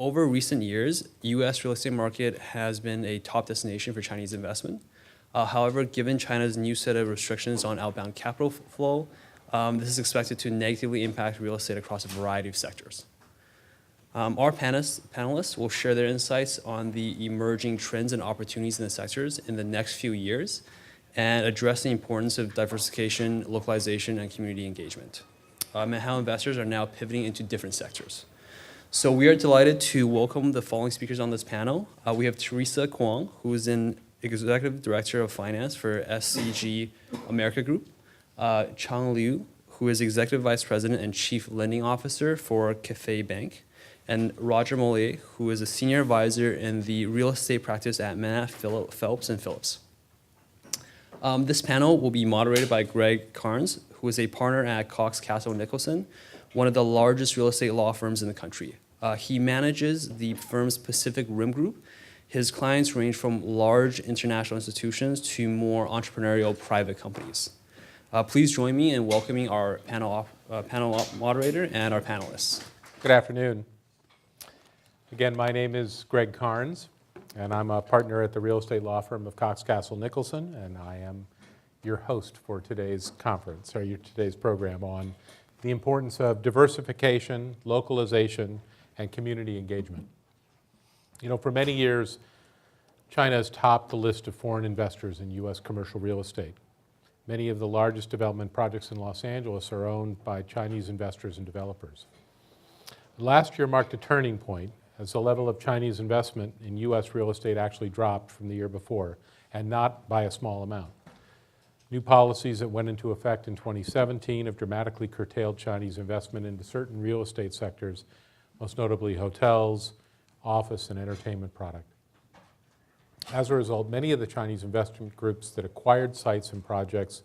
Over recent years, U.S. real estate market has been a top destination for Chinese investment. However, given China's new set of restrictions on outbound capital flow, this is expected to negatively impact real estate across a variety of sectors. Our panelists will share their insights on the emerging trends and opportunities in the sectors in the next few years and address the importance of diversification, localization, and community engagement, and how investors are now pivoting into different sectors. So we are delighted to welcome the following speakers on this panel. We have Teresa Kwong, who is an Executive Director of Finance for SCG America Group, Chang Liu, who is Executive Vice President and Chief Lending Officer for Cathay Bank, and Roger Mollier, who is a Senior Advisor in the Real Estate Practice at Manat Phelps and Phillips. This panel will be moderated by Greg Carnes, who is a partner at Cox Castle Nicholson, one of the largest real estate law firms in the country. He manages the firm's Pacific Rim Group. His clients range from large international institutions to more entrepreneurial private companies. Please join me in welcoming our panel moderator and our panelists. Good afternoon. Again, my name is Greg Carnes, and I'm a partner at the real estate law firm of Cox Castle Nicholson, and I am your host for today's conference, or today's program on the importance of diversification, localization, and community engagement. You know, for many years, China has topped the list of foreign investors in U.S. commercial real estate. Many of the largest development projects in Los Angeles are owned by Chinese investors and developers. Last year marked a turning point as the level of Chinese investment in U.S. real estate actually dropped from the year before, and not by a small amount. New policies that went into effect in 2017 have dramatically curtailed Chinese investment into certain real estate sectors, most notably hotels, office, and entertainment product. As a result, many of the Chinese investment groups that acquired sites and projects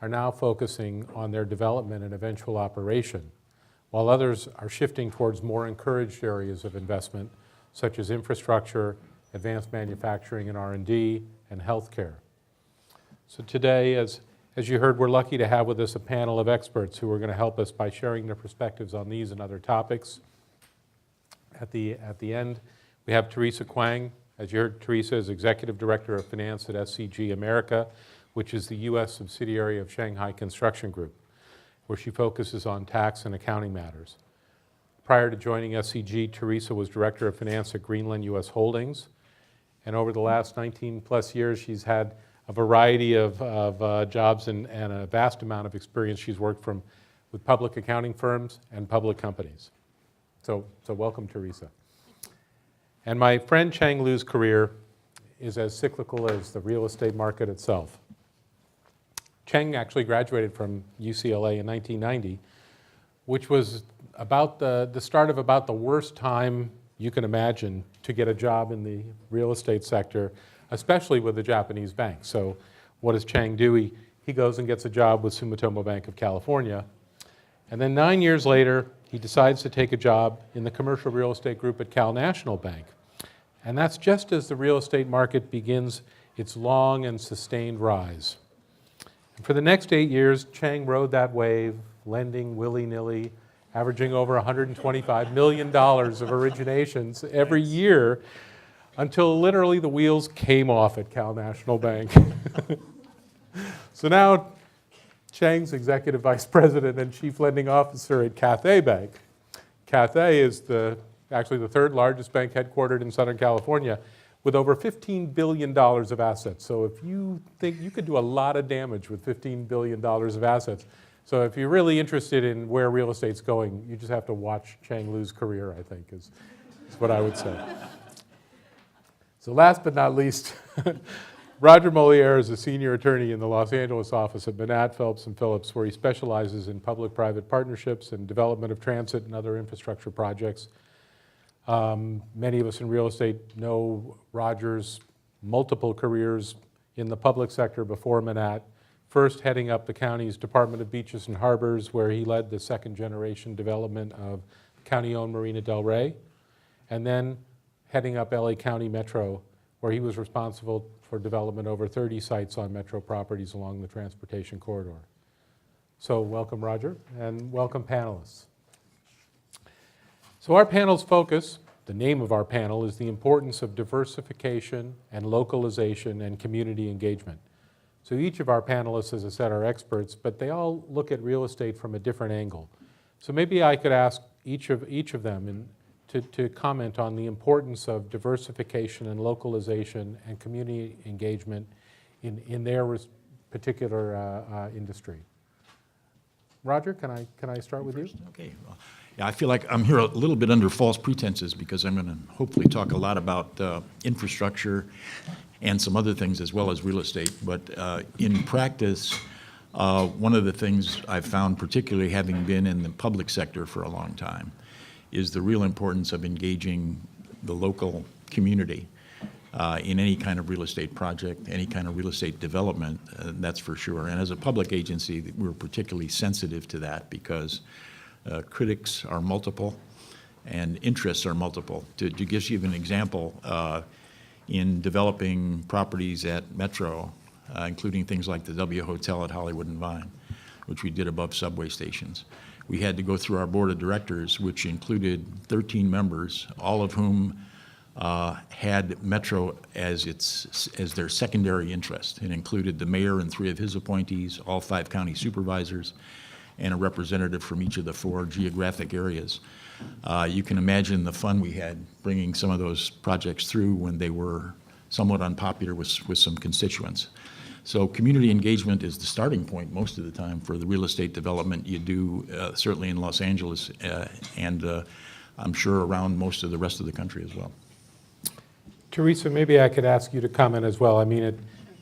are now focusing on their development and eventual operation, while others are shifting towards more encouraged areas of investment, such as infrastructure, advanced manufacturing and R&D, and healthcare. So today, as you heard, we're lucky to have with us a panel of experts who are going to help us by sharing their perspectives on these and other topics. At the end, we have Teresa Kwong. As you heard, Teresa is Executive Director of Finance at SCG America, which is the U.S. subsidiary of Shanghai Construction Group, where she focuses on tax and accounting matters. Prior to joining SCG, Teresa was Director of Finance at Greenland U.S. Holdings, and over the last 19 plus years, she's had a variety of jobs and a vast amount of experience. She's worked with public accounting firms and public companies. So welcome, Teresa. And my friend Chang Liu's career is as cyclical as the real estate market itself. Chang actually graduated from UCLA in 1990, which was about the start of about the worst time you can imagine to get a job in the real estate sector, especially with a Japanese bank. So what does Chang do? He goes and gets a job with Sumitomo Bank of California. And then 9 years later, he decides to take a job in the commercial real estate group at Cal National Bank. And that's just as the real estate market begins its long and sustained rise. For the next 8 years, Chang rode that wave, lending willy-nilly, averaging over $125 million of originations every year until literally the wheels came off at Cal National Bank. So now Chang's Executive Vice President and Chief Lending Officer at Cathay Bank. Cathay is actually the third largest bank headquartered in Southern California, with over $15 billion of assets. So if you think you could do a lot of damage with $15 billion of assets. So if you're really interested in where real estate's going, you just have to watch Chang Liu's career, I think, is what I would say. So last but not least, Roger Mollier is a senior attorney in the Los Angeles office at Manat Phelps and Phillips, where he specializes in public-private partnerships and development of transit and other infrastructure projects. Many of us in real estate know Roger's multiple careers in the public sector before Manat, first heading up the county's Department of Beaches and Harbors, where he led the second-generation development of county-owned Marina del Rey, and then heading up LA County Metro, where he was responsible for development over 30 sites on metro properties along the transportation corridor. So welcome, Roger, and welcome, panelists. So our panel's focus the name of our panel is the importance of diversification and localization and community engagement. So each of our panelists, as I said, are experts, but they all look at real estate from a different angle. So maybe I could ask each of them to comment on the importance of diversification and localization and community engagement in their particular industry. Roger, can I start with you? Okay. Well, yeah, I feel like I'm here a little bit under false pretenses because I'm going to hopefully talk a lot about infrastructure and some other things as well as real estate. But in practice, one of the things I've found, particularly having been in the public sector for a long time, is the real importance of engaging the local community in any kind of real estate project, any kind of real estate development, that's for sure. And as a public agency, we're particularly sensitive to that because critics are multiple and interests are multiple. To give you an example, in developing properties at Metro, including things like the W Hotel at Hollywood and Vine, which we did above subway stations, we had to go through our board of directors, which included 13 members, all of whom had Metro as their secondary interest. It included the mayor and 3 of his appointees, all 5 county supervisors, and a representative from each of the 4 geographic areas. You can imagine the fun we had bringing some of those projects through when they were somewhat unpopular with some constituents. So community engagement is the starting point most of the time for the real estate development you do, certainly in Los Angeles, and I'm sure around most of the rest of the country as well. Teresa, maybe I could ask you to comment as well. I mean,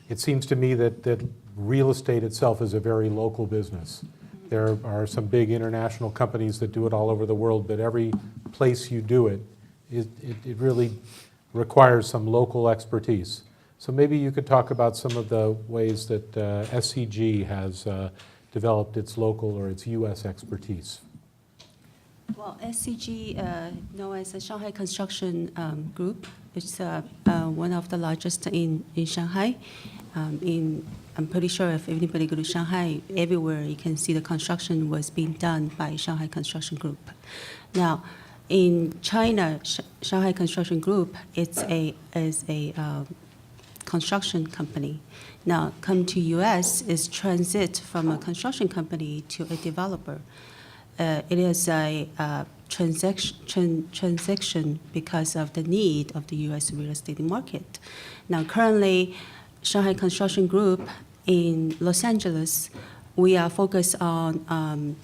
it seems to me that real estate itself is a very local business. There are some big international companies that do it all over the world, but every place you do it, it really requires some local expertise. So maybe you could talk about some of the ways that SCG has developed its local or its U.S. expertise. Well, SCG, known as the Shanghai Construction Group, it's one of the largest in Shanghai. I'm pretty sure if anybody go to Shanghai, everywhere you can see the construction was being done by Shanghai Construction Group. Now, in China, Shanghai Construction Group is a construction company. Now, come to U.S. is transit from a construction company to a developer. It is a transaction because of the need of the U.S. real estate market. Now, currently, Shanghai Construction Group in Los Angeles, we are focused on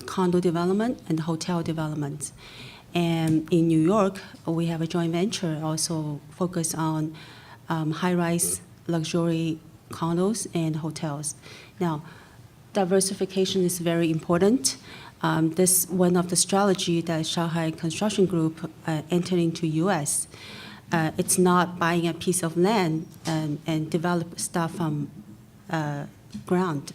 condo development and hotel development. And in New York, we have a joint venture also focused on high-rise luxury condos and hotels. Now, diversification is very important. This one of the strategy that Shanghai Construction Group entered into U.S. It's not buying a piece of land and develop stuff from ground.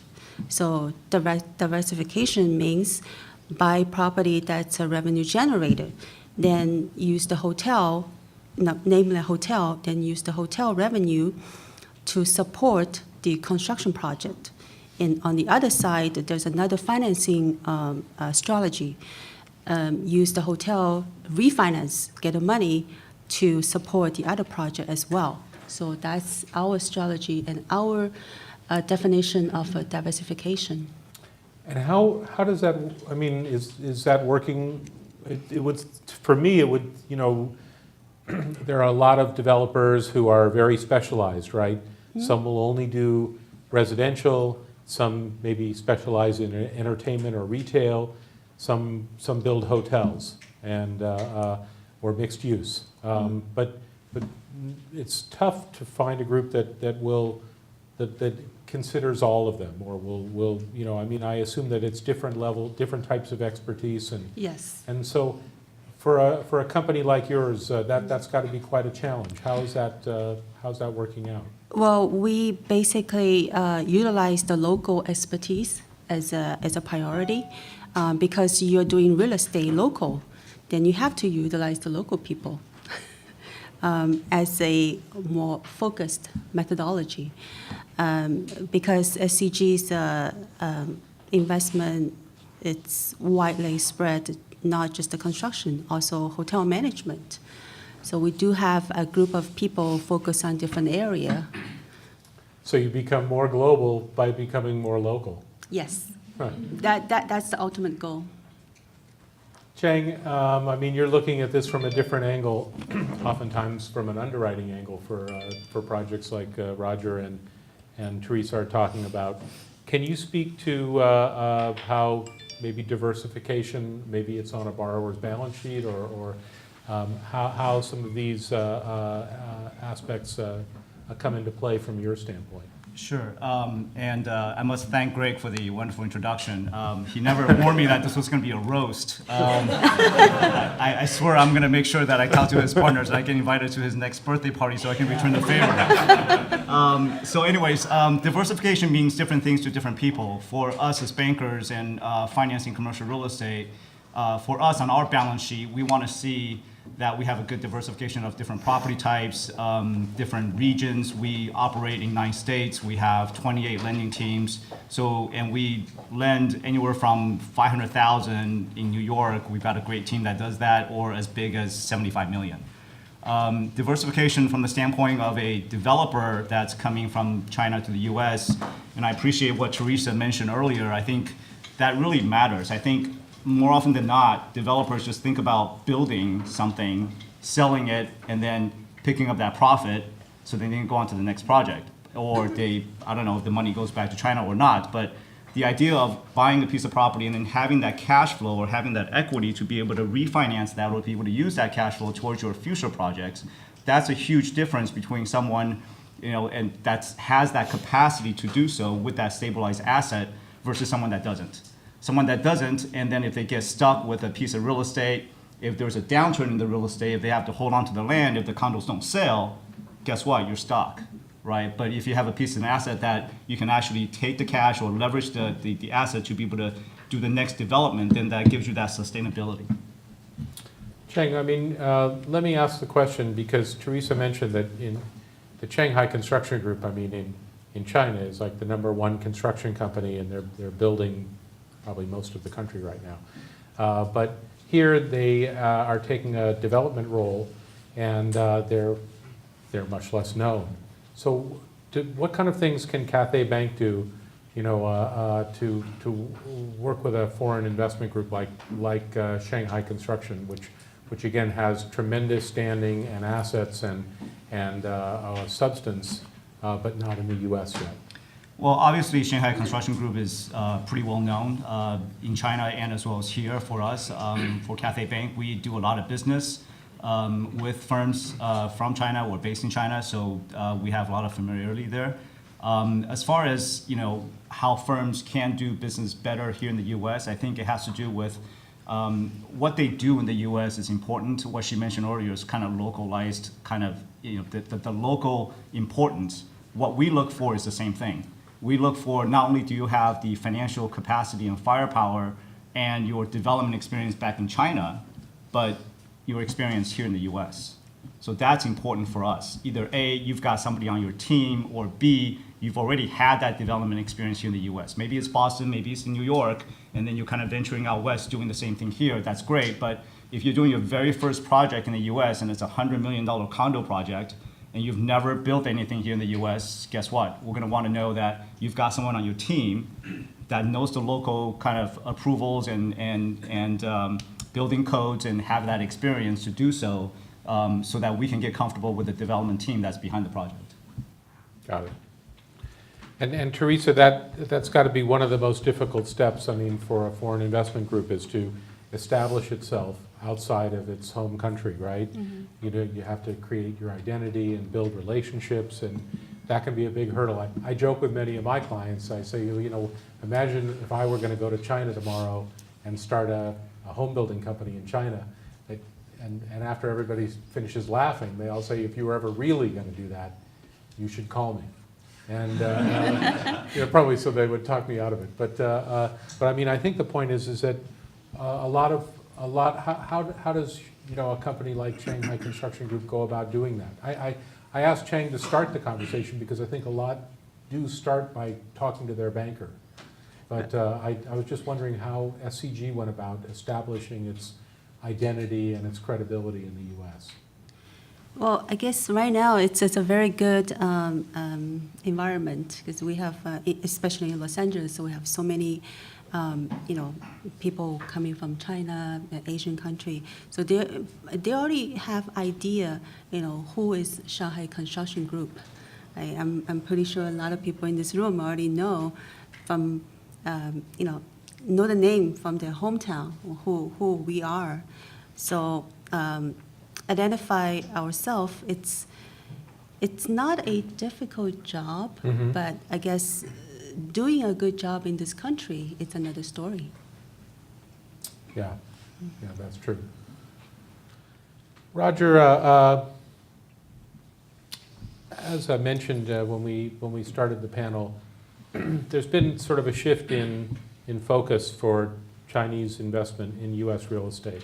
So diversification means buy property that's a revenue generator, then use the hotel, namely a hotel, then use the hotel revenue to support the construction project. And on the other side, there's another financing strategy. Use the hotel, refinance, get the money to support the other project as well. So that's our strategy and our definition of diversification. And how does that, I mean, is that working? It would, for me, it would, you know, there are a lot of developers who are very specialized, right? Mm-hmm. Some will only do residential, some maybe specialize in entertainment or retail, some build hotels and or mixed use. But it's tough to find a group that considers all of them, or will you know? I mean, I assume that it's different level, different types of expertise, and yes. And so, for a company like yours, that's got to be quite a challenge. How's that working out? Well, we basically utilize the local expertise as a priority because you're doing real estate local, then you have to utilize the local people as a more focused methodology. Because SCG's investment, it's widely spread not just the construction, also hotel management. So we do have a group of people focused on different area. So you become more global by becoming more local. Yes, Right. that's the ultimate goal. Cheng, I mean, you're looking at this from a different angle, oftentimes from an underwriting angle for projects like Roger and Teresa are talking about. Can you speak to how maybe diversification, maybe it's on a borrower's balance sheet, or how some of these aspects come into play from your standpoint? Sure, and I must thank Greg for the wonderful introduction. He never warned me that this was going to be a roast. I swear I'm going to make sure that I talk to his partners and I get invited to his next birthday party so I can return the favor. So anyways, diversification means different things to different people. For us as bankers and financing commercial real estate, for us on our balance sheet, we want to see that we have a good diversification of different property types, different regions. We operate in 9 states. We have 28 lending teams. So, and we lend anywhere from $500,000 in New York. We've got a great team that does that, or as big as $75 million. Diversification from the standpoint of a developer that's coming from China to the US, and I appreciate what Teresa mentioned earlier. I think that really matters. I think more often than not, developers just think about building something, selling it, and then picking up that profit so they can go on to the next project. Or they, I don't know if the money goes back to China or not, but the idea of buying a piece of property and then having that cash flow or having that equity to be able to refinance that or be able to use that cash flow towards your future projects, that's a huge difference between someone, you know, and that has that capacity to do so with that stabilized asset versus someone that doesn't. Someone that doesn't, and then if they get stuck with a piece of real estate, if there's a downturn in the real estate, if they have to hold on to the land, if the condos don't sell, guess what? You're stuck, right? But if you have a piece of an asset that you can actually take the cash or leverage the asset to be able to do the next development, then that gives you that sustainability. Cheng, I mean, let me ask the question, because Teresa mentioned that in the Shanghai Construction Group, I mean, in China is like the #1 construction company, and they're building probably most of the country right now. But here they are taking a development role, and they're much less known. So what kind of things can Cathay Bank do, you know, to work with a foreign investment group like Shanghai Construction, which again has tremendous standing and assets and substance, but not in the U.S. yet? Well, obviously, Shanghai Construction Group is pretty well known in China and as well as here for us. For Cathay Bank, we do a lot of business with firms from China or based in China, so we have a lot of familiarity there. As far as, you know, how firms can do business better here in the U.S., I think it has to do with what they do in the U.S. is important. What she mentioned earlier is kind of localized, kind of, you know, the local importance. What we look for is the same thing. We look for not only do you have the financial capacity and firepower and your development experience back in China, but your experience here in the US. So that's important for us. Either A, you've got somebody on your team, or B, you've already had that development experience here in the US. Maybe it's Boston, maybe it's in New York, and then you're kind of venturing out west doing the same thing here. That's great, but if you're doing your very first project in the US and it's a $100 million condo project, and you've never built anything here in the US, guess what? We're gonna wanna know that you've got someone on your team that knows the local kind of approvals and building codes and have that experience to do so, so that we can get comfortable with the development team that's behind the project. Got it. And Teresa, that's got to be one of the most difficult steps, I mean, for a foreign investment group, is to establish itself outside of its home country, right? Mm-hmm. You have to create your identity and build relationships, and that can be a big hurdle. I joke with many of my clients. I say, you know, imagine if I were going to go to China tomorrow and start a home building company in China, and after everybody finishes laughing, they all say, if you were ever really going to do that, you should call me. And you know, probably so they would talk me out of it. But I mean, I think the point is that how does, you know, a company like Shanghai Construction Group go about doing that? I asked Cheng to start the conversation because I think a lot do start by talking to their banker. But I was just wondering how SCG went about establishing its identity and its credibility in the U.S. Well, I guess right now it's a very good environment because we have, especially in Los Angeles, we have so many, people coming from China, Asian country. So they already have idea, who is Shanghai Construction Group. I'm pretty sure a lot of people in this room already know from, know the name from their hometown, who we are. So identify ourselves, it's not a difficult job, but I guess doing a good job in this country, it's another story. Yeah, that's true. Roger, as I mentioned when we started the panel, there's been sort of a shift in focus for Chinese investment in U.S. real estate.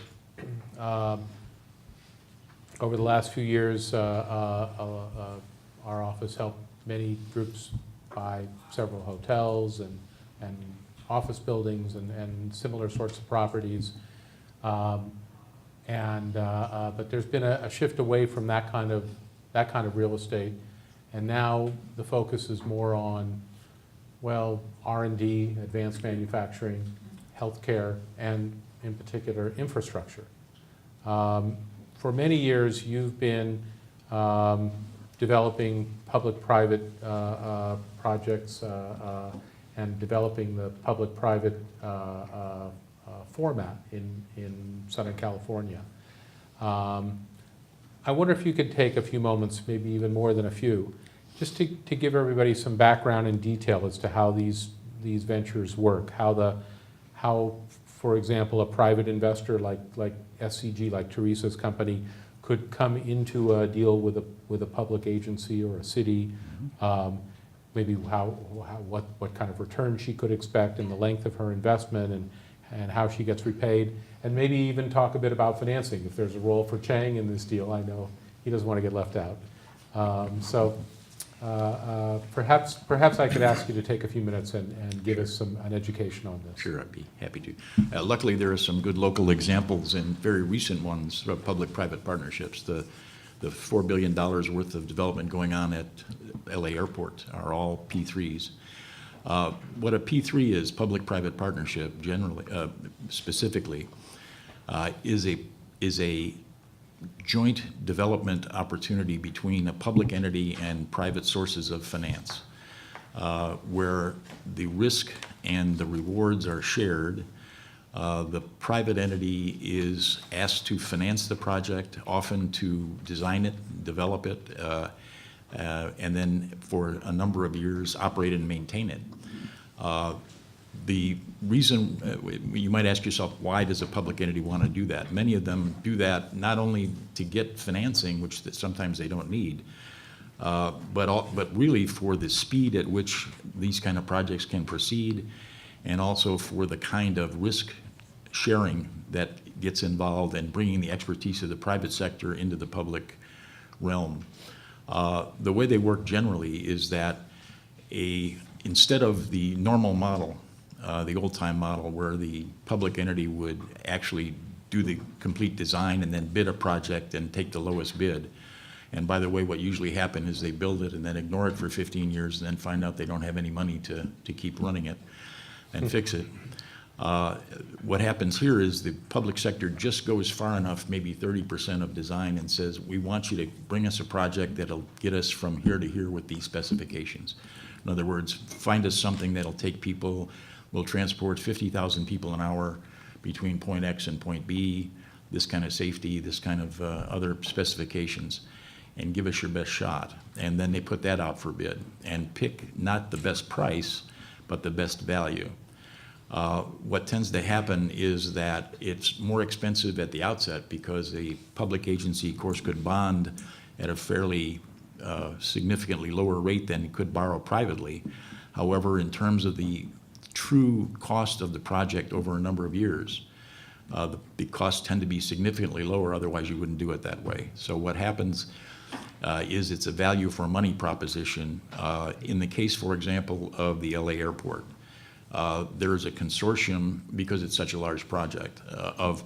Over the last few years, our office helped many groups buy several hotels and office buildings and similar sorts of properties. But there's been a shift away from that kind of real estate, and now the focus is more on, well, R&D, advanced manufacturing, healthcare, and in particular infrastructure. For many years, you've been developing public-private projects and developing the public-private format in Southern California. I wonder if you could take a few moments, maybe even more than a few, just to give everybody some background and detail as to how these ventures work, how, for example, a private investor like SCG, like Teresa's company, could come into a deal with a public agency or a city, maybe what kind of return she could expect and the length of her investment and how she gets repaid, and maybe even talk a bit about financing, if there's a role for Chang in this deal. I know he doesn't want to get left out. Perhaps I could ask you to take a few minutes and give us an education on this. Sure, I'd be happy to. Luckily, there are some good local examples and very recent ones of public-private partnerships. The $4 billion worth of development going on at LA Airport are all P3s. What a P3 is, public-private partnership, generally, specifically, is a joint development opportunity between a public entity and private sources of finance, where the risk and the rewards are shared. The private entity is asked to finance the project, often to design it, develop it, and then for a number of years operate and maintain it. The reason, you might ask yourself, why does a public entity want to do that? Many of them do that not only to get financing, which sometimes they don't need, but really for the speed at which these kind of projects can proceed, and also for the kind of risk sharing that gets involved in bringing the expertise of the private sector into the public realm. The way they work generally is that instead of the normal model, the old-time model where the public entity would actually do the complete design and then bid a project and take the lowest bid. And by the way, what usually happens is they build it and then ignore it for 15 years and then find out they don't have any money to keep running it and fix it. What happens here is the public sector just goes far enough, maybe 30% of design, and says, we want you to bring us a project that'll get us from here to here with these specifications. In other words, find us something that'll take people, will transport 50,000 people an hour between point X and point B, this kind of safety, this kind of other specifications, and give us your best shot. And then they put that out for bid and pick not the best price, but the best value. What tends to happen is that it's more expensive at the outset because a public agency, of course, could bond at a fairly significantly lower rate than it could borrow privately. However, in terms of the true cost of the project over a number of years, the costs tend to be significantly lower, otherwise you wouldn't do it that way. So what happens is it's a value for money proposition. In the case, for example, of the LA Airport, there is a consortium, because it's such a large project, of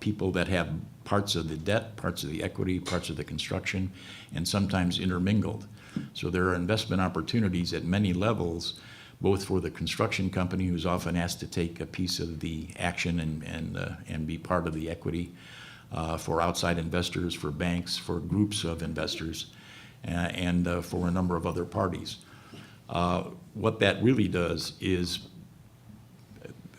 people that have parts of the debt, parts of the equity, parts of the construction, and sometimes intermingled. So there are investment opportunities at many levels, both for the construction company, who's often asked to take a piece of the action and be part of the equity, for outside investors, for banks, for groups of investors, and for a number of other parties. What that really does is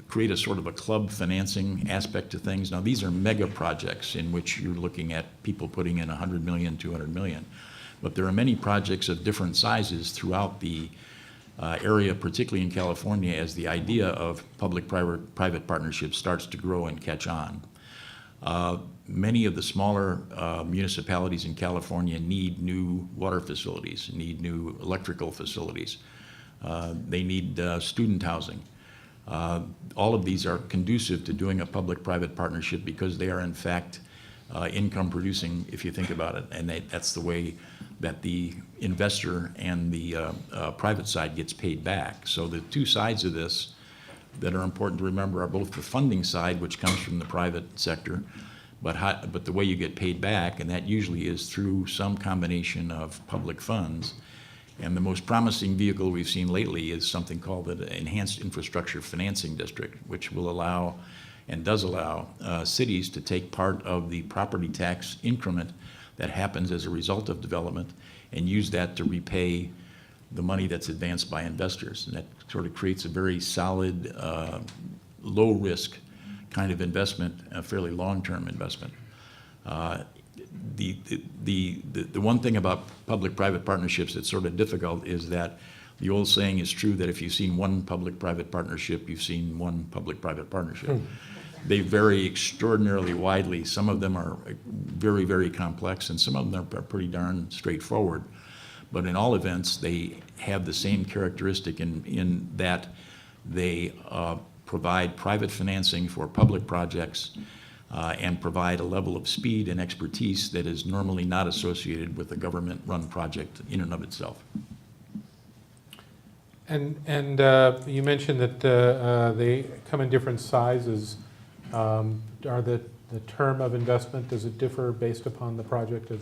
create a sort of a club financing aspect to things. Now, these are mega projects in which you're looking at people putting in 100 million, 200 million. But there are many projects of different sizes throughout the area, particularly in California, as the idea of public-private partnerships starts to grow and catch on. Many of the smaller municipalities in California need new water facilities, need new electrical facilities. They need student housing. All of these are conducive to doing a public-private partnership because they are, in fact, income producing, if you think about it. And that's the way that the investor and the private side gets paid back. So the two sides of this that are important to remember are both the funding side, which comes from the private sector, but the way you get paid back, and that usually is through some combination of public funds. And the most promising vehicle we've seen lately is something called the Enhanced Infrastructure Financing District, which will allow and does allow cities to take part of the property tax increment that happens as a result of development and use that to repay the money that's advanced by investors. And that sort of creates a very solid, low-risk kind of investment, a fairly long-term investment. The one thing about public-private partnerships that's sort of difficult is that the old saying is true that if you've seen one public-private partnership, you've seen one public-private partnership. They vary extraordinarily widely. Some of them are very, very complex, and some of them are pretty darn straightforward. But in all events, they have the same characteristic in that they provide private financing for public projects and provide a level of speed and expertise that is normally not associated with a government-run project in and of itself. And you mentioned that they come in different sizes. Are the term of investment, does it differ based upon the project and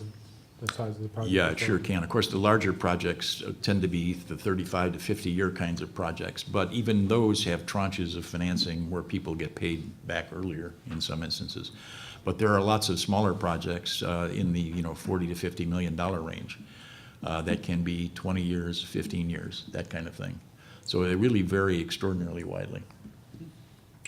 the size of the project? Yeah, it sure can. Of course, the larger projects tend to be the 35 to 50-year kinds of projects, but even those have tranches of financing where people get paid back earlier in some instances. But there are lots of smaller projects in the $40 to $50 million range that can be 20 years, 15 years, that kind of thing. So they really vary extraordinarily widely.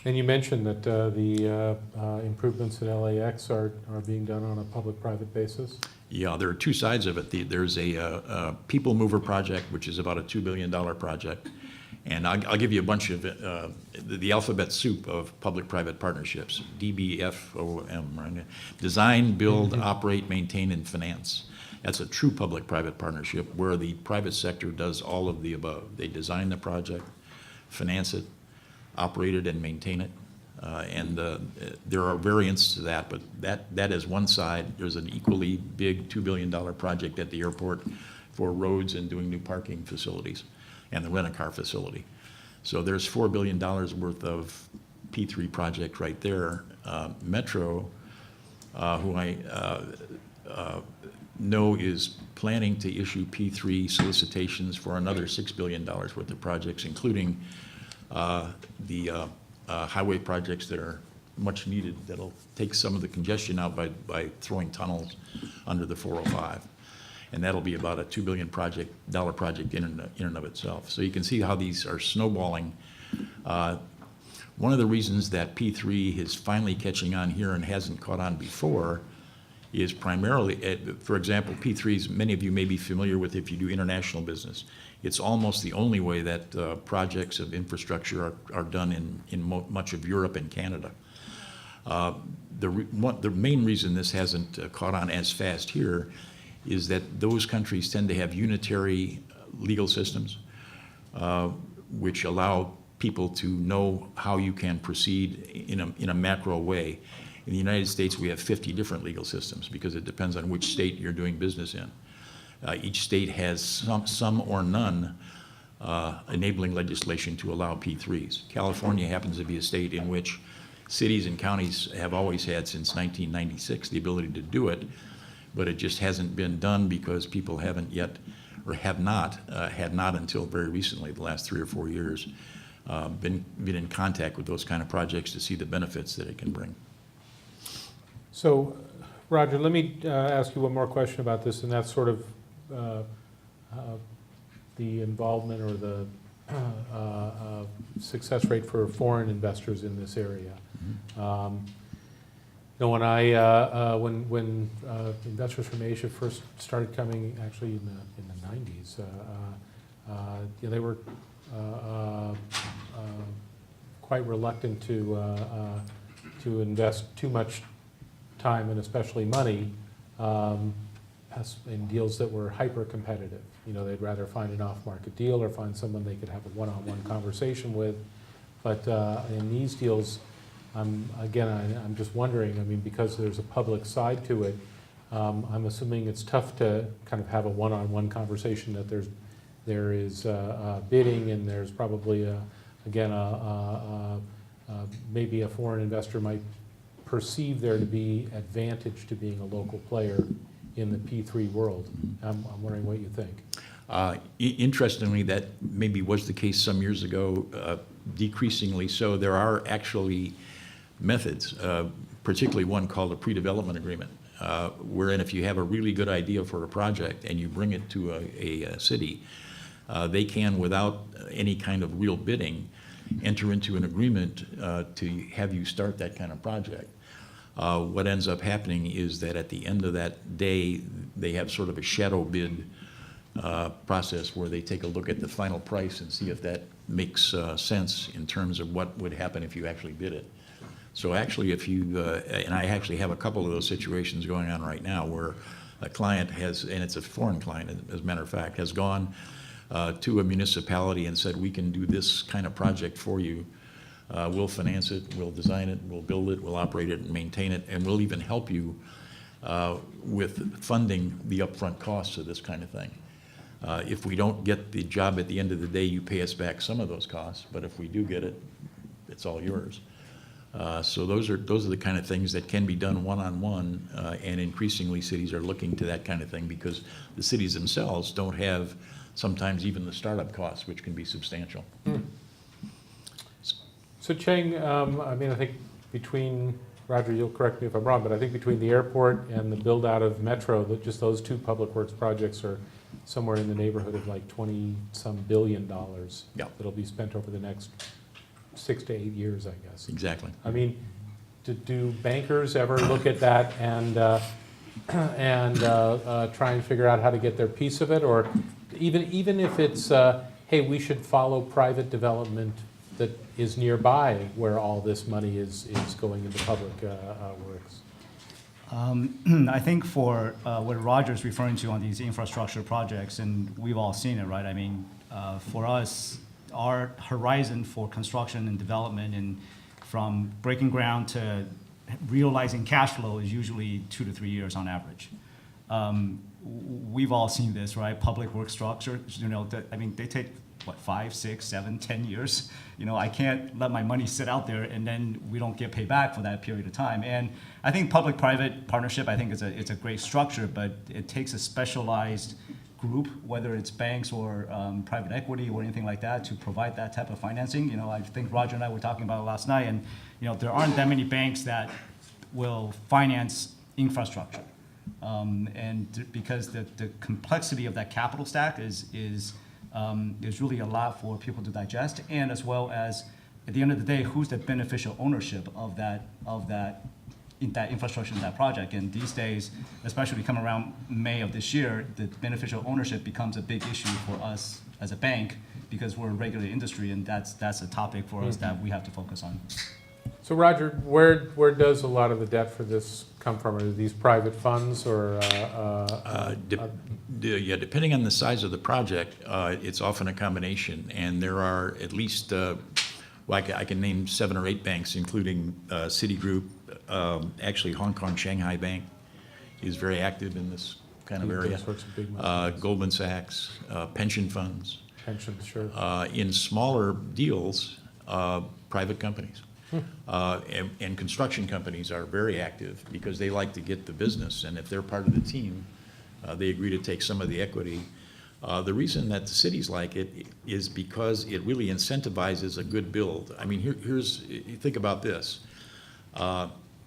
And you mentioned that the improvements in LAX are being done on a public-private basis? Yeah, there are two sides of it. There's a People Mover project, which is about a $2 billion project. And I'll give you a bunch of the alphabet soup of public-private partnerships, DBFOM, right? Design, build, operate, maintain, and finance. That's a true public-private partnership where the private sector does all of the above. They design the project, finance it, operate it, and maintain it. There are variants to that, but that is one side. There's an equally big $2 billion project at the airport for roads and doing new parking facilities and the rent-a-car facility. So there's $4 billion worth of P3 project right there. Metro, who I know is planning to issue P3 solicitations for another $6 billion worth of projects, including the highway projects that are much needed, that'll take some of the congestion out by throwing tunnels under the 405. And that'll be about a $2 billion project in and of itself. So you can see how these are snowballing. One of the reasons that P3 is finally catching on here and hasn't caught on before is primarily, for example, P3s, many of you may be familiar with if you do international business. It's almost the only way that projects of infrastructure are done in much of Europe and Canada. The main reason this hasn't caught on as fast here is that those countries tend to have unitary legal systems, which allow people to know how you can proceed in a macro way. In the United States, we have 50 different legal systems because it depends on which state you're doing business in. Each state has some or none enabling legislation to allow P3s. California happens to be a state in which cities and counties have always had since 1996 the ability to do it, but it just hasn't been done because people haven't yet, or had not until very recently, the last 3 or 4 years, been in contact with those kind of projects to see the benefits that it can bring. So, Roger, let me ask you one more question about this, and that's sort of the involvement or the success rate for foreign investors in this area. You know, when investors from Asia first started coming, actually in the 90s, you know, they were quite reluctant to invest too much time and especially money in deals that were hyper competitive. You know, they'd rather find an off-market deal or find someone they could have a one-on-one conversation with. But in these deals, I'm just wondering, I mean, because there's a public side to it, I'm assuming it's tough to kind of have a one-on-one conversation, that there is bidding, and there's probably, maybe a foreign investor might perceive there to be advantage to being a local player in the P3 world. I'm wondering what you think. Interestingly, that maybe was the case some years ago, decreasingly so. There are actually methods, particularly one called a pre-development agreement, wherein if you have a really good idea for a project and you bring it to a city, they can, without any kind of real bidding, enter into an agreement to have you start that kind of project. What ends up happening is that at the end of that day, they have sort of a shadow bid process where they take a look at the final price and see if that makes sense in terms of what would happen if you actually bid it. So actually, if you, and I actually have a couple of those situations going on right now where a client has, and it's a foreign client as a matter of fact, has gone to a municipality and said, we can do this kind of project for you. We'll finance it, we'll design it, we'll build it, we'll operate it and maintain it, and we'll even help you with funding the upfront costs of this kind of thing. If we don't get the job at the end of the day, you pay us back some of those costs, but if we do get it, it's all yours. So those are the kind of things that can be done one-on-one, and increasingly cities are looking to that kind of thing because the cities themselves don't have sometimes even the startup costs, which can be substantial. So Cheng, I mean, I think between, Roger, you'll correct me if I'm wrong, but I think between the airport and the build out of Metro, that just those two public works projects are somewhere in the neighborhood of like 20-some billion dollars. Yeah. That'll be spent over the next 6 to 8 years, I guess. Exactly. I mean, do bankers ever look at that and try and figure out how to get their piece of it? Or even if it's, hey, we should follow private development that is nearby where all this money is going into public works? I think for what Roger's referring to on these infrastructure projects, and we've all seen it, right? I mean, for us, our horizon for construction and development, and from breaking ground to realizing cash flow, is usually 2 to 3 years on average. We've all seen this, right? Public work structures, you know, I mean, they take, what, 5, 6, 7, 10 years? You know, I can't let my money sit out there and then we don't get paid back for that period of time. And I think public-private partnership, I think it's a great structure, but it takes a specialized group, whether it's banks or private equity or anything like that, to provide that type of financing. You know, I think Roger and I were talking about it last night, and you know, there aren't that many banks that will finance infrastructure. Because the complexity of that capital stack is really a lot for people to digest, and as well as, at the end of the day, who's the beneficial ownership of that infrastructure in that project. And these days, especially come around May of this year, the beneficial ownership becomes a big issue for us as a bank because we're a regulated industry, and that's a topic for us that we have to focus on. So Roger, where does a lot of the debt for this come from? Are these private funds or? Yeah, depending on the size of the project, it's often a combination, and there are at least, well, I can name 7 or 8 banks, including Citigroup. Actually, Hong Kong Shanghai Bank is very active in this kind of area. Those sorts of big money. Goldman Sachs, pension funds. pensions, sure. In smaller deals, private companies. And construction companies are very active because they like to get the business, and if they're part of the team, they agree to take some of the equity. The reason that the cities like it is because it really incentivizes a good build. I mean, you think about this.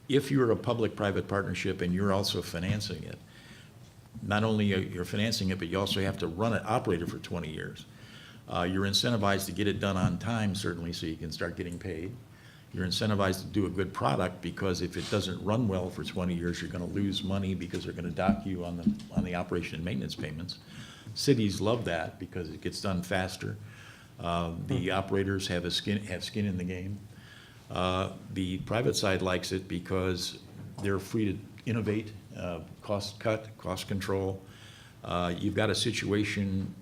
If you're a public-private partnership and you're also financing it, not only you're financing it, but you also have to run it, operate it for 20 years. You're incentivized to get it done on time, certainly, so you can start getting paid. You're incentivized to do a good product because if it doesn't run well for 20 years, you're going to lose money because they're going to dock you on the operation and maintenance payments. Cities love that because it gets done faster. The operators have skin in the game. The private side likes it because they're free to innovate, cost cut, cost control. You've got a situation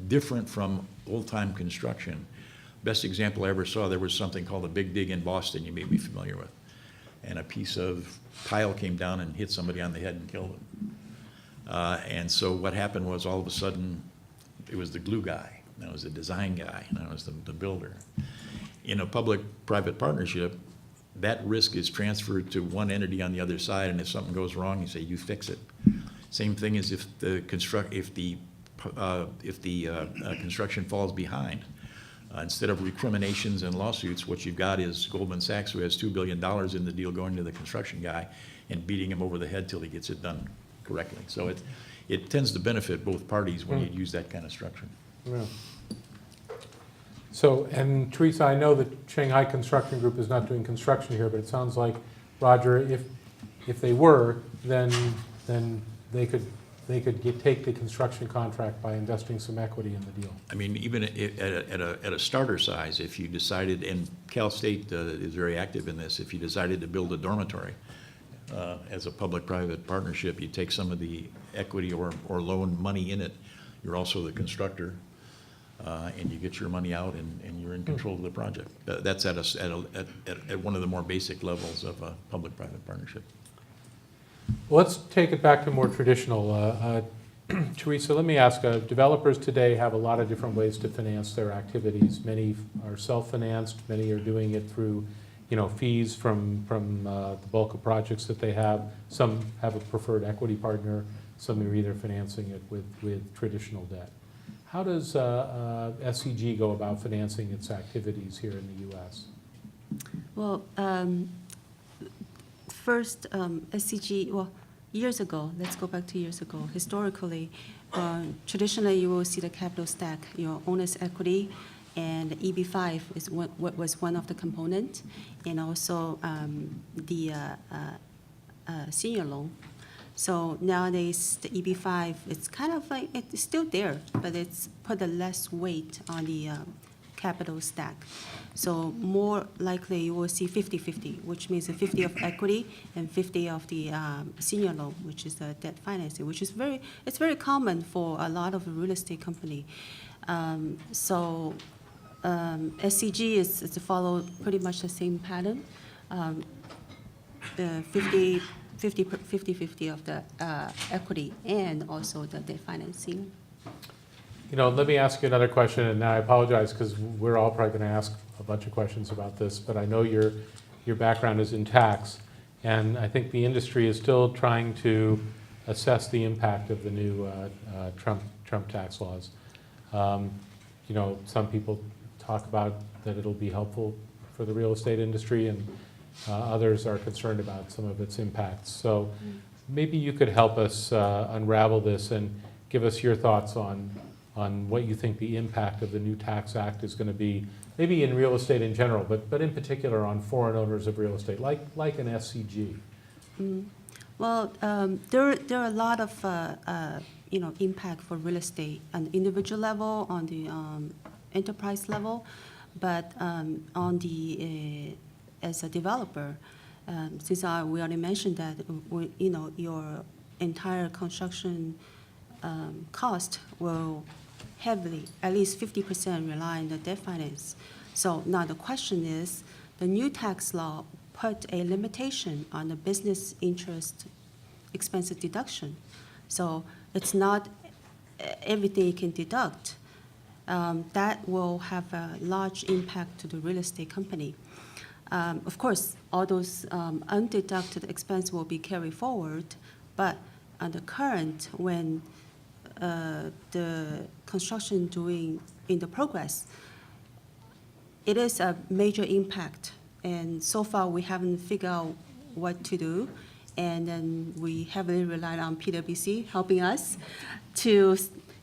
different from old-time construction. Best example I ever saw, there was something called a big dig in Boston you may be familiar with. And a piece of tile came down and hit somebody on the head and killed him. And so what happened was all of a sudden, it was the glue guy, and it was the design guy, and it was the builder. In a public-private partnership, that risk is transferred to one entity on the other side, and if something goes wrong, you say, you fix it. Same thing as if the construction falls behind. Instead of recriminations and lawsuits, what you've got is Goldman Sachs, who has $2 billion in the deal, going to the construction guy and beating him over the head till he gets it done correctly. So it tends to benefit both parties when you use that kind of structure. Yeah. So, and Teresa, I know that Shanghai Construction Group is not doing construction here, but it sounds like, Roger, if they were, then they could take the construction contract by investing some equity in the deal. I mean, even at a starter size, if you decided, and Cal State is very active in this, if you decided to build a dormitory as a public-private partnership, you take some of the equity or loan money in it. You're also the constructor, and you get your money out, and you're in control of the project. That's at one of the more basic levels of a public-private partnership. Well, let's take it back to more traditional. Teresa, let me ask, developers today have a lot of different ways to finance their activities. Many are self-financed, many are doing it through fees from the bulk of projects that they have. Some have a preferred equity partner, some are either financing it with traditional debt. How does SCG go about financing its activities here in the U.S.? Well, first, SCG, well, years ago, let's go back to years ago. Historically, traditionally, you will see the capital stack, your owner's equity, and EB5 is what was one of the components, and also the senior loan. So nowadays, the EB5, it's kind of like, it's still there, but it's put a less weight on the capital stack. So more likely you will see 50-50, which means 50 of equity and 50 of the senior loan, which is the debt financing, which is it's very common for a lot of real estate company. SCG is to follow pretty much the same pattern. 50-50 of the equity and also the debt financing. Let me ask you another question, and I apologize because we're all probably going to ask a bunch of questions about this, but I know your background is in tax, and I think the industry is still trying to assess the impact of the new Trump tax laws. Some people talk about that it'll be helpful for the real estate industry, and others are concerned about some of its impacts. So maybe you could help us unravel this and give us your thoughts on what you think the impact of the new tax act is going to be, maybe in real estate in general, but in particular on foreign owners of real estate, like an SCG. Well, there are a lot of impact for real estate on the individual level, on the enterprise level, but on the as a developer, since we already mentioned that your entire construction cost will heavily, at least 50%, rely on the debt finance. So now the question is, the new tax law put a limitation on the business interest expenses deduction. So it's not everything you can deduct. that will have a large impact to the real estate company. Of course, all those undeducted expense will be carried forward, but on the current, when the construction doing in the progress, it is a major impact. And so far, we haven't figured out what to do. And then we heavily relied on PwC helping us to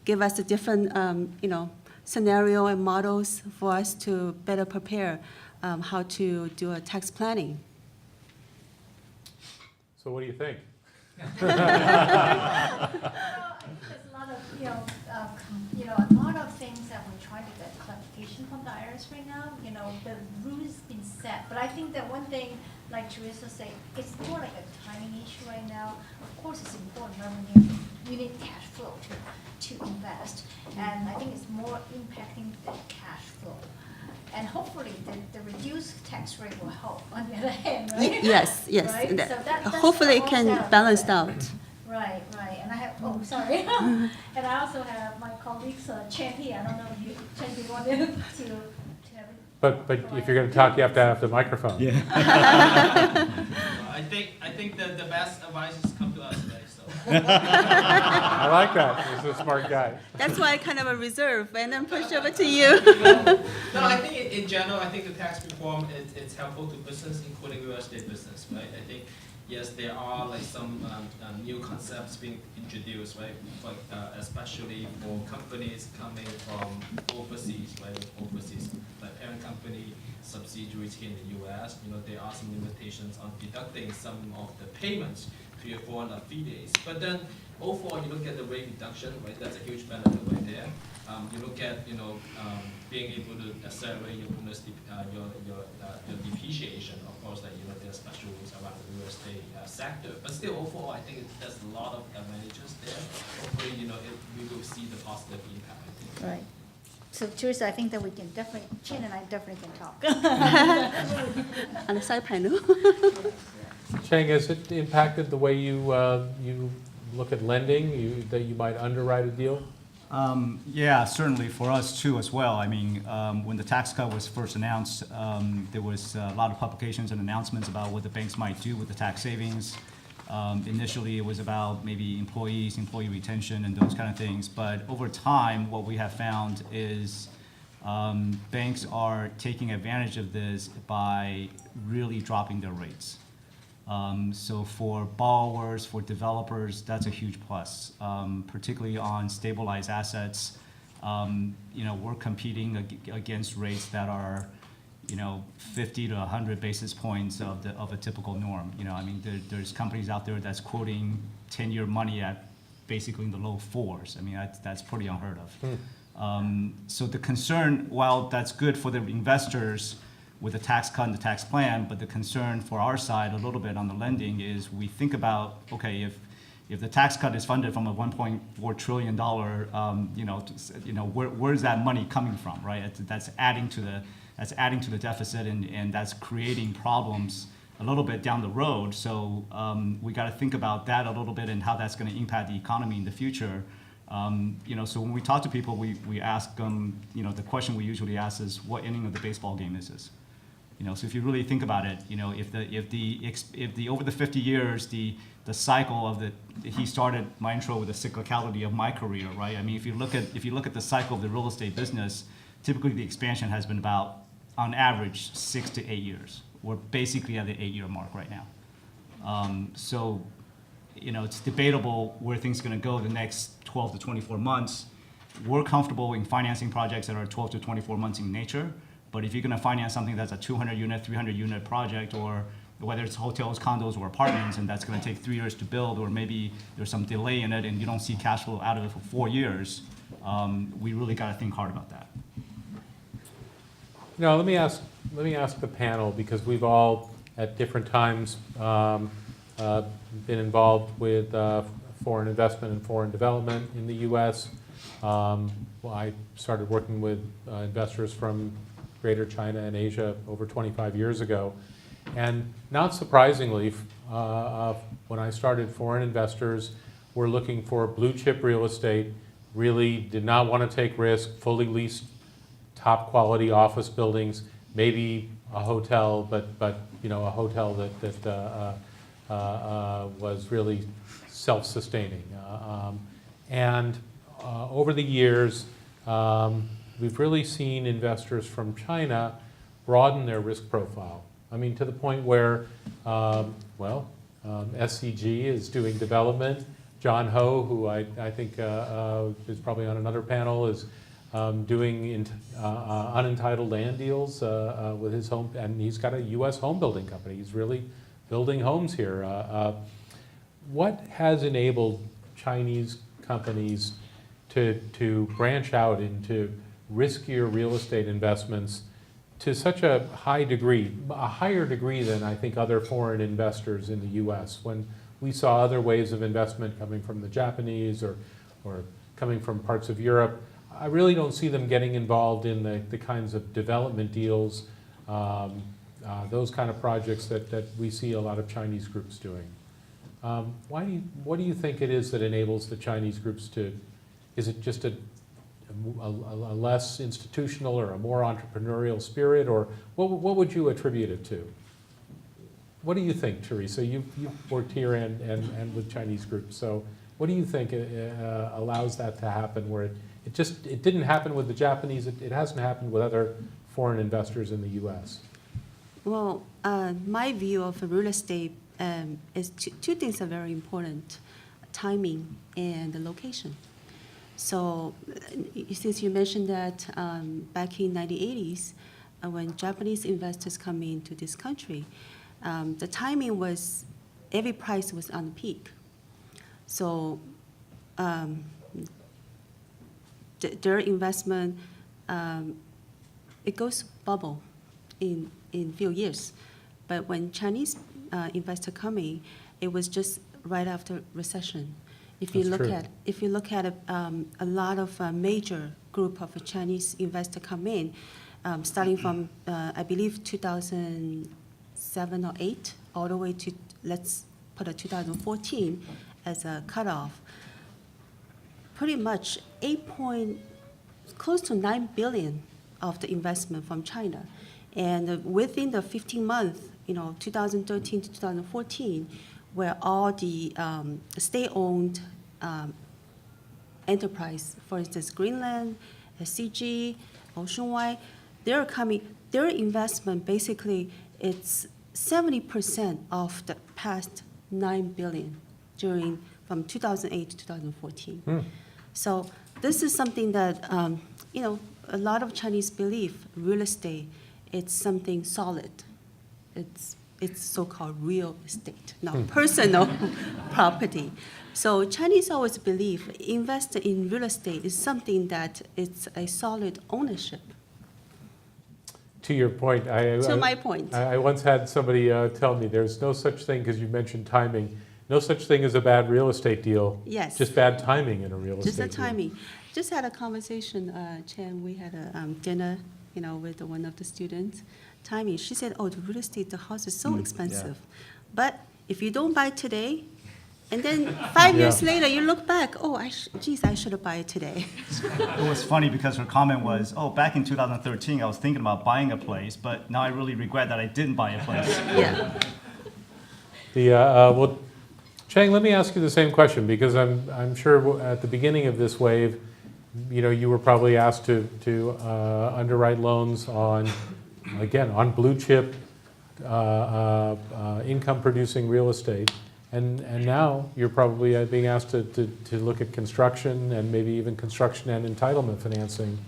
give us a different, scenario and models for us to better prepare how to do a tax planning. So what do you think? There's a lot of, a lot of things that we're trying to get clarification from the IRS right now. The rules been set, but I think that one thing, like Teresa said, it's more like a timing issue right now. Of course, it's important revenue. We need cash flow to invest, and I think it's more impacting the cash flow. And hopefully, the reduced tax rate will help. On the other hand, right? Yes, yes. Right? And So that's hopefully, it the can offset of balance it. out. Right. And I have, sorry. And I also have my colleagues, Chen here. I don't know if you, Chen, do you want to have it? But if you're going to talk, you have to have the microphone. Yeah. I think that the best advice is come to us, right? So. I like that. He's a smart guy. That's why I kind of a reserve, and then push over to you. No, I think in general, I think the tax reform it's helpful to business, including real estate business, right? I think yes, there are like some new concepts being introduced, right? Like especially for companies coming from overseas, right? Overseas, like parent company subsidiaries here in the U.S. There are some limitations on deducting some of the payments to your foreign affiliates. But then overall, you look at the rate reduction, right? That's a huge benefit right there. You look at being able to accelerate your bonus, your depreciation. Of course, that there are special rules around the real estate sector. But still, overall, I think there's a lot of advantages there. Hopefully, we will see the positive impact. I think. Right. So Teresa, I think that we can definitely, Chen and I definitely can talk. On the side panel. Cheng, has it impacted the way you look at lending, that you might underwrite a deal? Yeah, certainly for us too as well. I mean, when the tax cut was first announced, there was a lot of publications and announcements about what the banks might do with the tax savings. Initially, it was about maybe employee retention and those kind of things. But over time, what we have found is banks are taking advantage of this by really dropping their rates. So for borrowers, for developers, that's a huge plus, particularly on stabilized assets. We're competing against rates that are 50 to 100 basis points of a typical norm. There's companies out there that's quoting 10-year money at basically in the low fours. I mean, that's pretty unheard of. So the concern, while that's good for the investors with the tax cut and the tax plan, but the concern for our side a little bit on the lending is we think about, okay, if the tax cut is funded from a $1.4 trillion, where's that money coming from, right? That's adding to the deficit, and that's creating problems a little bit down the road. So we got to think about that a little bit and how that's going to impact the economy in the future. So when we talk to people, we ask them, the question we usually ask is, what inning of the baseball game is this? So if you really think about it, if the over the 50 years, the cycle of he started my intro with the cyclicality of my career, right? I mean, if you look at the cycle of the real estate business, typically the expansion has been about, on average, 6 to 8 years. We're basically at the 8-year mark right now. So it's debatable where things are going to go the next 12 to 24 months. We're comfortable in financing projects that are 12 to 24 months in nature. But if you're going to finance something that's a 200-unit, 300-unit project, or whether it's hotels, condos, or apartments, and that's going to take 3 years to build, or maybe there's some delay in it and you don't see cash flow out of it for 4 years, we really got to think hard about that. Let me ask the panel, because we've all at different times been involved with foreign investment and foreign development in the U.S. I started working with investors from Greater China and Asia over 25 years ago. And not surprisingly, when I started, foreign investors were looking for blue chip real estate really did not want to take risk, fully leased top quality office buildings, maybe a hotel, but you know, a hotel that was really self-sustaining. And over the years, we've really seen investors from China broaden their risk profile. I mean, to the point where, SCG is doing development. John Ho, who I think is probably on another panel, is doing unentitled land deals with his home, and he's got a U.S. home building company. He's really building homes here. What has enabled Chinese companies to branch out into riskier real estate investments to such a high degree, a higher degree than I think other foreign investors in the U.S., when we saw other waves of investment coming from the Japanese or coming from parts of Europe? I really don't see them getting involved in the kinds of development deals, those kind of projects that we see a lot of Chinese groups doing. What do you think it is that enables the Chinese groups to, is it just a less institutional or a more entrepreneurial spirit, or what would you attribute it to? What do you think, Teresa? You've worked here and with Chinese groups, so what do you think allows that to happen, where it didn't happen with the Japanese, it hasn't happened with other foreign investors in the U.S.? Well, my view of real estate is two things are very important: timing and the location. So, since you mentioned that back in 1980s, when Japanese investors come into this country, the timing was, every price was on the peak. So their investment, it goes bubble in few years. But when Chinese investor come in, it was just right after recession. If you That's look at a lot of major group of Chinese investor come in, starting from I believe 2007 or 8, all the way to, let's put a 2014 as a cutoff. Pretty much close to 9 billion of the investment from China, and within the 15 months, 2013 to 2014. Where all the state-owned enterprise, for instance, Greenland, SCG, Oceanwide, they're coming. Their investment basically, it's 70% of the past 9 billion from 2008 to 2014. So this is something that a lot of Chinese believe real estate. It's something solid. It's so-called real estate, not personal property. So Chinese always believe invest in real estate is something that it's a solid ownership. To your point, my point. I once had somebody tell me there's no such thing, because you mentioned timing, no such thing as a bad real estate deal. Yes. Just bad timing in a real estate deal. Just the timing. Just had a conversation, Chen, we had a dinner, with one of the students. Timing, she said, the real estate, the house is so expensive. Yeah. But if you don't buy today, and then 5 years later, you look back, I should have bought it today. It was funny because her comment was, back in 2013, I was thinking about buying a place, but now I really regret that I didn't buy a place. Yeah. Well, Chang, let me ask you the same question, because I'm sure at the beginning of this wave, you were probably asked to underwrite loans on blue chip, income-producing real estate, and now you're probably being asked to look at construction and maybe even construction and entitlement financing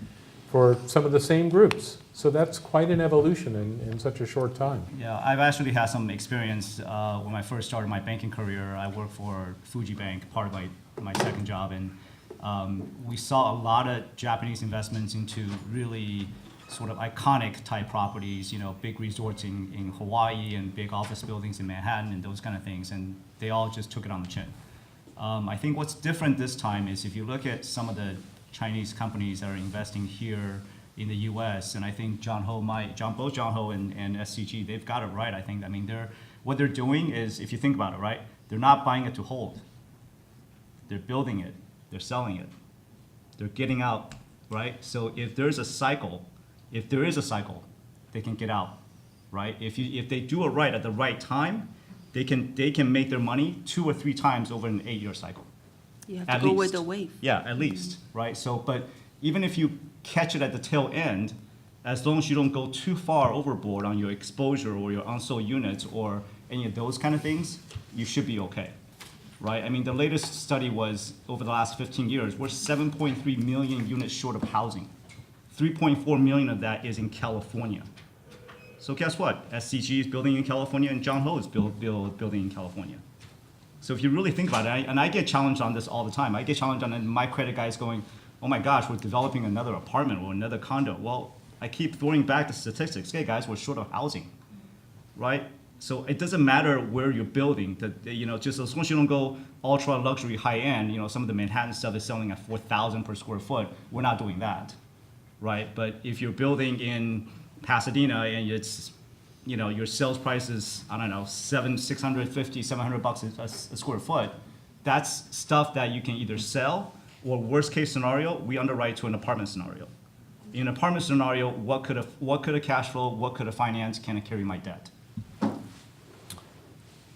for some of the same groups. So that's quite an evolution in such a short time. Yeah, I've actually had some experience when I first started my banking career. I worked for Fuji Bank, part of my second job, and we saw a lot of Japanese investments into really sort of iconic type properties, big resorts in Hawaii and big office buildings in Manhattan and those kind of things, and they all just took it on the chin. I think what's different this time is if you look at some of the Chinese companies that are investing here in the U.S., and I think both John Ho and SCG, they've got it right. I think. What they're doing is, if you think about it, right, they're not buying it to hold. They're building it. They're selling it. They're getting out, right? So if there is a cycle, they can get out, right? If they do it right at the right time, they can make their money 2 or 3 times over an 8-year cycle. You have At to go with least. the wave. Yeah, at least, right? So, but even if you catch it at the tail end, as long as you don't go too far overboard on your exposure or your unsold units or any of those kind of things, you should be okay, right? I mean, the latest study was over the last 15 years, we're 7.3 million units short of housing. 3.4 million of that is in California. So guess what? SCG is building in California and John Ho is building in California. So if you really think about it, and I get challenged on this all the time. I get challenged on it, and my credit guys going, oh my gosh, we're developing another apartment or another condo. Well, I keep throwing back the statistics. Hey guys, we're short of housing, right? So it doesn't matter where you're building. Just as long as you don't go ultra luxury high end, some of the Manhattan stuff is selling at 4,000 per square foot. We're not doing that, right? But if you're building in Pasadena and it's your sales price is, I don't know, $650, $700 a square foot, that's stuff that you can either sell or worst case scenario, we underwrite to an apartment scenario. In an apartment scenario, what could a cash flow, what could a finance, can I carry my debt?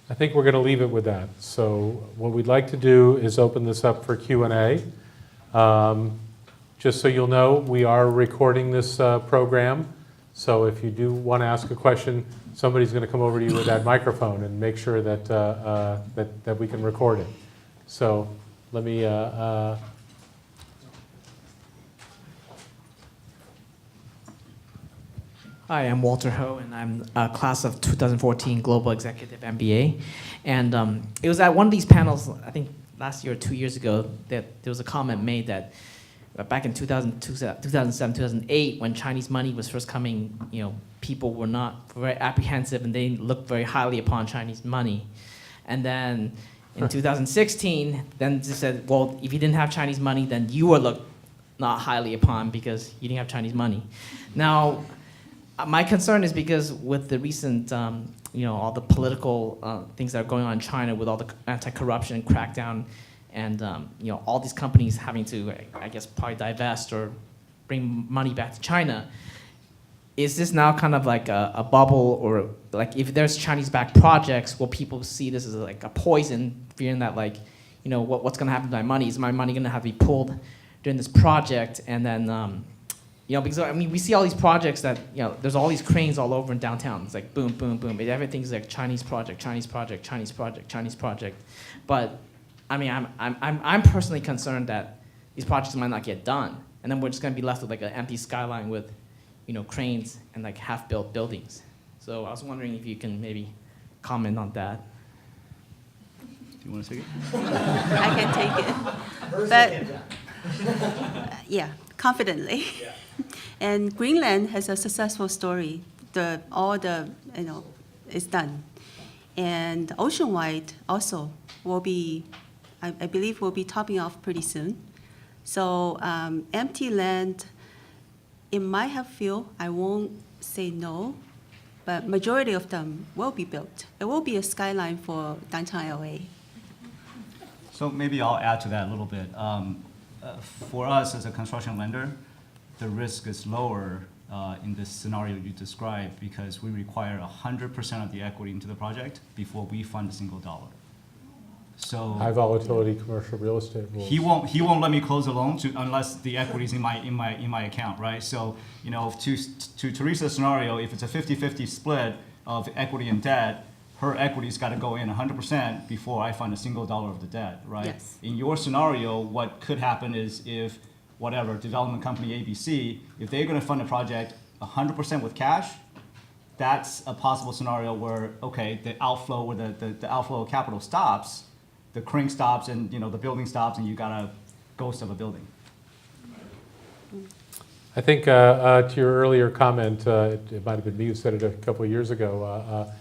I think we're going to leave it with that. So what we'd like to do is open this up for Q&A. Just so you'll know, we are recording this program. So if you do want to ask a question, somebody's going to come over to you with that microphone and make sure that, that we can record it. So let me... Hi, I'm Walter Ho, and I'm a class of 2014 Global Executive MBA. And it was at one of these panels, I think last year or 2 years ago, that there was a comment made that back in 2007, 2008, when Chinese money was first coming, people were not very apprehensive and they looked very highly upon Chinese money. And then in 2016, then they said, well, if you didn't have Chinese money, then you were looked not highly upon because you didn't have Chinese money. Now, my concern is because with the recent, all the political things that are going on in China with all the anti-corruption crackdown and, all these companies having to, I guess, probably divest or bring money back to China, is this now kind of like a bubble, or like if there's Chinese-backed projects, will people see this as like a poison, fearing that like, what's going to happen to my money? Is my money going to have to be pulled during this project? And then, because we see all these projects that, there's all these cranes all over in downtown. It's like boom, boom, boom. Everything's like Chinese project, Chinese project, Chinese project, Chinese project. But I'm personally concerned that these projects might not get done, and then we're just going to be left with like an empty skyline with, cranes and like half-built buildings. So I was wondering if you can maybe comment on that. Do you want to take it? I can take it. But yeah, confidently. Yeah. And Greenland has a successful story. It's done. And Oceanwide also will be, I believe, will be topping off pretty soon. So empty land, it might have few. I won't say no, but majority of them will be built. It will be a skyline for downtown LA. So maybe I'll add to that a little bit. For us as a construction lender, the risk is lower in this scenario you described because we require 100% of the equity into the project before we fund a single dollar. So high volatility commercial real estate rules. he won't let me close a loan unless the equity's in my account, right? So to Teresa's scenario, if it's a 50-50 split of equity and debt, her equity's got to go in 100% before I fund a single dollar of the debt, right? Yes. In your scenario, what could happen is if development company ABC, if they're going to fund a project 100% with cash, that's a possible scenario where, okay, the outflow or the outflow of capital stops, the crank stops, and the building stops, and you got a ghost of a building. I think to your earlier comment, it might have been me who said it a couple of years ago,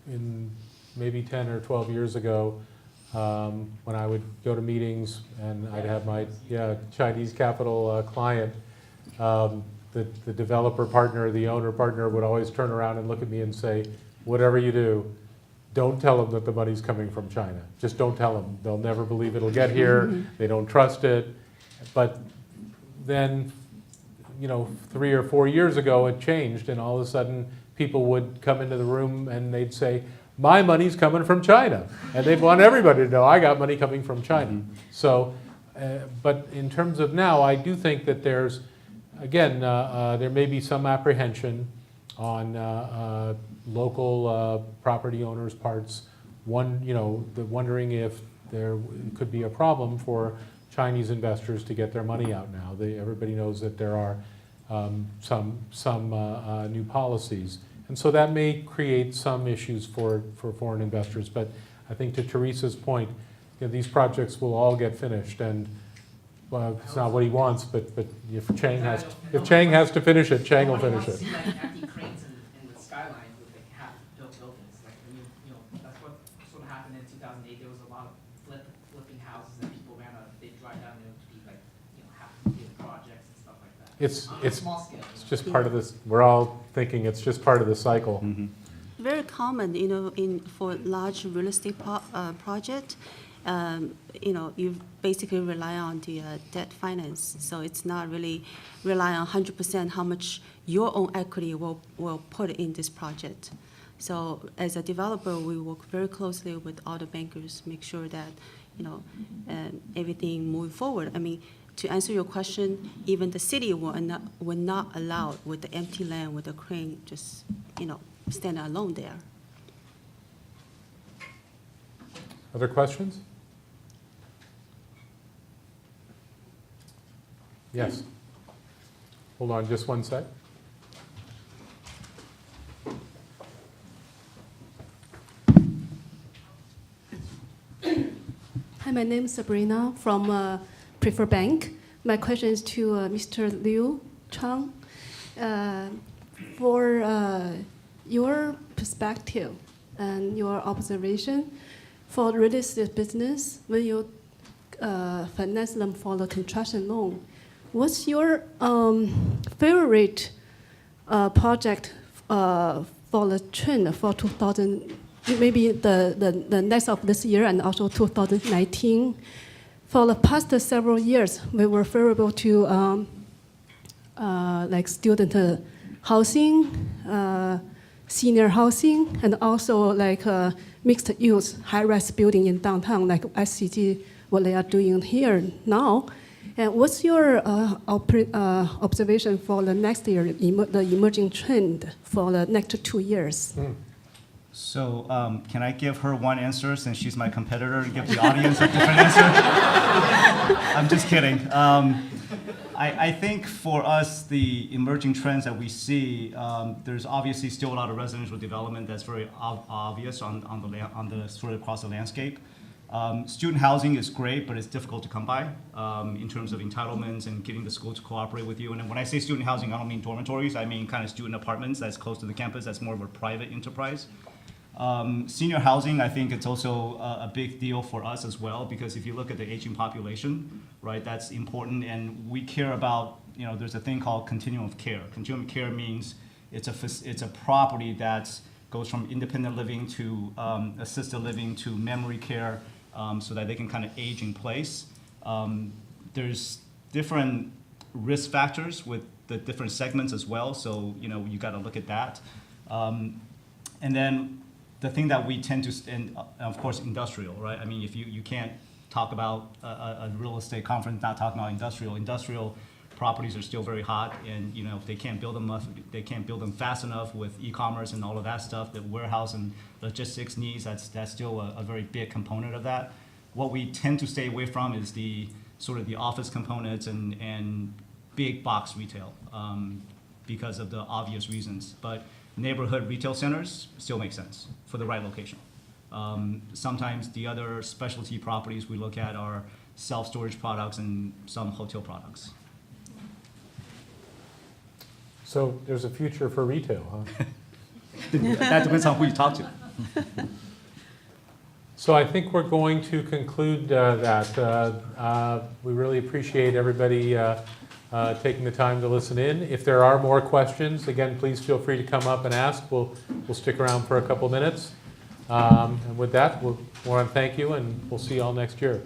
in maybe 10 or 12 years ago, when I would go to meetings and I'd have my Chinese capital client, the developer partner, the owner partner would always turn around and look at me and say, whatever you do, don't tell them that the money's coming from China. Just don't tell them. They'll never believe it'll get here. They don't trust it. But then, 3 or 4 years ago, it changed, and all of a sudden, people would come into the room and they'd say, my money's coming from China. And they'd want everybody to know, I got money coming from China. So, but in terms of now, I do think that there's, again, there may be some apprehension on local property owners' parts, wondering if there could be a problem for Chinese investors to get their money out now. Everybody knows that there are some new policies. And so that may create some issues for foreign investors. But I think to Teresa's point, these projects will all get finished. And it's not what he wants, but if Chang has to finish it, Chang will finish it. See like empty cranes in the skyline with like half-built buildings. Like that's what sort of happened in 2008. There was a lot of flipping houses and people they drive down there to be like half-built projects and stuff like that. It's small scale. It's just part of this. We're all thinking it's just part of the cycle. Very common, for large real estate project, you basically rely on the debt finance. So it's not really rely on 100% how much your own equity will put in this project. So as a developer, we work very closely with all the bankers, make sure that, everything moving forward. I mean, to answer your question, even the city will not allow with the empty land with the crane just, stand alone there. Other questions? Yes. Hold on just one sec. Hi, my name is Sabrina from Prefer Bank. My question is to Mr. Liu Chang. For your perspective and your observation for real estate business, when you finance them for the construction loan, what's your favorite project for the trend for 2000? Maybe the next of this year and also 2019. For the past several years, we were favorable to like student housing, senior housing, and also like mixed use high-rise building in downtown, like SCG, what they are doing here now. And what's your observation for the next year, the emerging trend for the next 2 years? So can I give her one answer since she's my competitor and give the audience a different answer? I'm just kidding. I think for us, the emerging trends that we see, there's obviously still a lot of residential development that's very obvious on the sort of across the landscape. Student housing is great, but it's difficult to come by in terms of entitlements and getting the school to cooperate with you. And when I say student housing, I don't mean dormitories. I mean kind of student apartments that's close to the campus. That's more of a private enterprise. Senior housing, I think it's also a big deal for us as well, because if you look at the aging population, right, that's important, and we care about, there's a thing called continuum of care. Continuum of care means it's a property that goes from independent living to assisted living to memory care, so that they can kind of age in place. There's different risk factors with the different segments as well, so you got to look at that. And then the thing that we tend to, and of course industrial, right? I mean, if you can't talk about a real estate conference not talking about industrial properties are still very hot, and if they can't build them fast enough with e-commerce and all of that stuff, the warehouse and logistics needs, that's still a very big component of that. What we tend to stay away from is the sort of the office components and big box retail because of the obvious reasons. But neighborhood retail centers still make sense for the right location. Sometimes the other specialty properties we look at are self-storage products and some hotel products. So there's a future for retail, huh? That depends on who you talk to. So I think we're going to conclude that. We really appreciate everybody taking the time to listen in. If there are more questions, again, please feel free to come up and ask. We'll stick around for a couple minutes. And with that, we'll want to thank you, and we'll see you all next year.